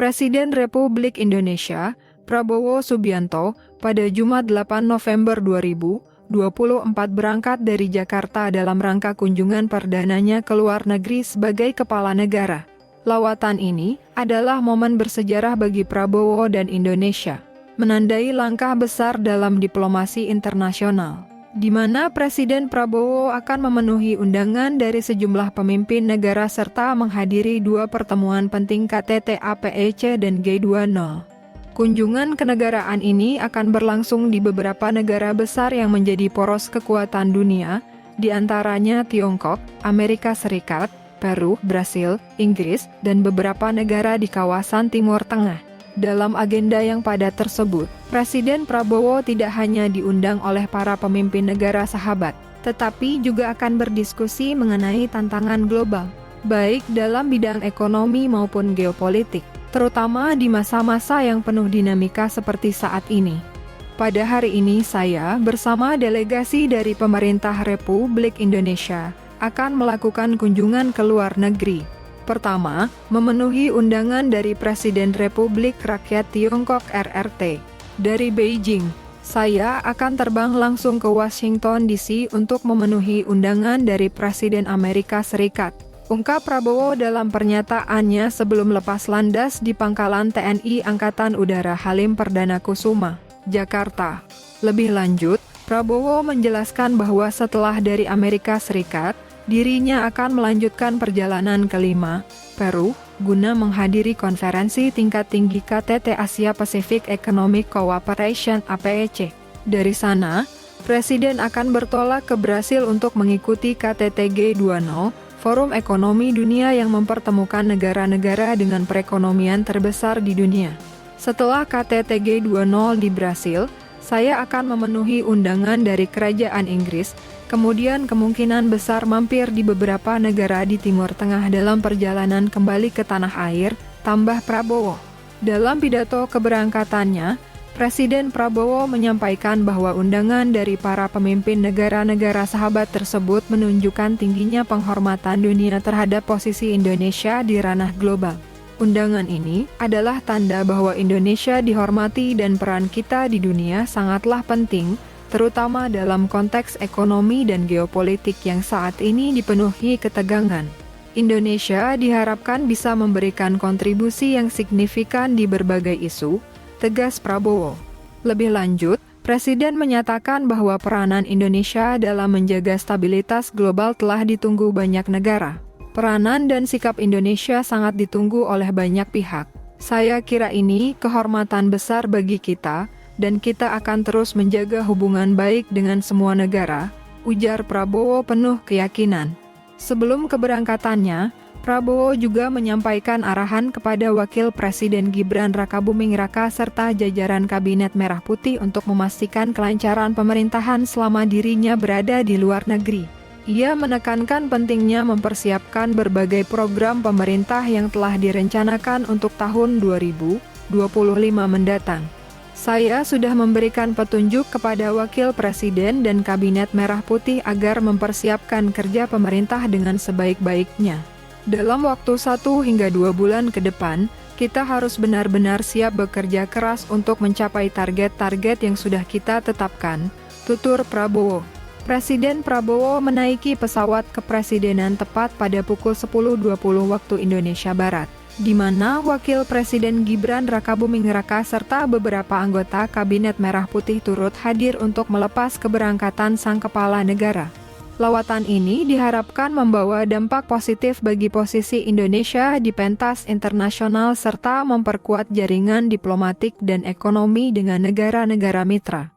Presiden Republik Indonesia, Prabowo Subianto, pada Jumat 8 November 2024 berangkat dari Jakarta dalam rangka kunjungan perdananya ke luar negeri sebagai kepala negara. Lawatan ini adalah momen bersejarah bagi Prabowo dan Indonesia, menandai langkah besar dalam diplomasi internasional, di mana Presiden Prabowo akan memenuhi undangan dari sejumlah pemimpin negara serta menghadiri dua pertemuan penting KTT APEC dan G20. Kunjungan kenegaraan ini akan berlangsung di beberapa negara besar yang menjadi poros kekuatan dunia, di antaranya Tiongkok, Amerika Serikat, Peru, Brasil, Inggris, dan beberapa negara di kawasan Timur Tengah. Dalam agenda yang padat tersebut, Presiden Prabowo tidak hanya diundang oleh para pemimpin negara sahabat, tetapi juga akan berdiskusi mengenai tantangan global, baik dalam bidang ekonomi maupun geopolitik, terutama di masa-masa yang penuh dinamika seperti saat ini. Pada hari ini saya bersama delegasi dari pemerintah Republik Indonesia akan melakukan kunjungan ke luar negeri. Pertama, memenuhi undangan dari Presiden Republik Rakyat Tiongkok RRT. Dari Beijing, saya akan terbang langsung ke Washington DC untuk memenuhi undangan dari Presiden Amerika Serikat, ungkap Prabowo dalam pernyataannya sebelum lepas landas di Pangkalan TNI Angkatan Udara Halim Perdana Kusuma, Jakarta. Lebih lanjut, Prabowo menjelaskan bahwa setelah dari Amerika Serikat, dirinya akan melanjutkan perjalanan ke Lima, Peru, guna menghadiri konferensi tingkat tinggi KTT Asia Pacific Economic Cooperation APEC. Dari sana, Presiden akan bertolak ke Brasil untuk mengikuti KTT G20, forum ekonomi dunia yang mempertemukan negara-negara dengan perekonomian terbesar di dunia. Setelah KTT G20 di Brasil, saya akan memenuhi undangan dari Kerajaan Inggris, kemudian kemungkinan besar mampir di beberapa negara di Timur Tengah dalam perjalanan kembali ke tanah air, tambah Prabowo. Dalam pidato keberangkatannya, Presiden Prabowo menyampaikan bahwa undangan dari para pemimpin negara-negara sahabat tersebut menunjukkan tingginya penghormatan dunia terhadap posisi Indonesia di ranah global. Undangan ini adalah tanda bahwa Indonesia dihormati dan peran kita di dunia sangatlah penting, terutama dalam konteks ekonomi dan geopolitik yang saat ini dipenuhi ketegangan. Indonesia diharapkan bisa memberikan kontribusi yang signifikan di berbagai isu, tegas Prabowo. Lebih lanjut, Presiden menyatakan bahwa peranan Indonesia dalam menjaga stabilitas global telah ditunggu banyak negara. Peranan dan sikap Indonesia sangat ditunggu oleh banyak pihak. Saya kira ini kehormatan besar bagi kita, dan kita akan terus menjaga hubungan baik dengan semua negara, ujar Prabowo penuh keyakinan. Sebelum keberangkatannya, Prabowo juga menyampaikan arahan kepada Wakil Presiden Gibran Rakabuming Raka serta jajaran Kabinet Merah Putih untuk memastikan kelancaran pemerintahan selama dirinya berada di luar negeri. Ia menekankan pentingnya mempersiapkan berbagai program pemerintah yang telah direncanakan untuk tahun 2025 mendatang. Saya sudah memberikan petunjuk kepada Wakil Presiden dan Kabinet Merah Putih agar mempersiapkan kerja pemerintah dengan sebaik-baiknya. Dalam waktu 1 hingga 2 bulan ke depan, kita harus benar-benar siap bekerja keras untuk mencapai target-target yang sudah kita tetapkan, tutur Prabowo. Presiden Prabowo menaiki pesawat kepresidenan tepat pada pukul 10.20 waktu Indonesia Barat, di mana Wakil Presiden Gibran Rakabuming Raka serta beberapa anggota Kabinet Merah Putih turut hadir untuk melepas keberangkatan sang kepala negara. Lawatan ini diharapkan membawa dampak positif bagi posisi Indonesia di pentas internasional serta memperkuat jaringan diplomatik dan ekonomi dengan negara-negara mitra.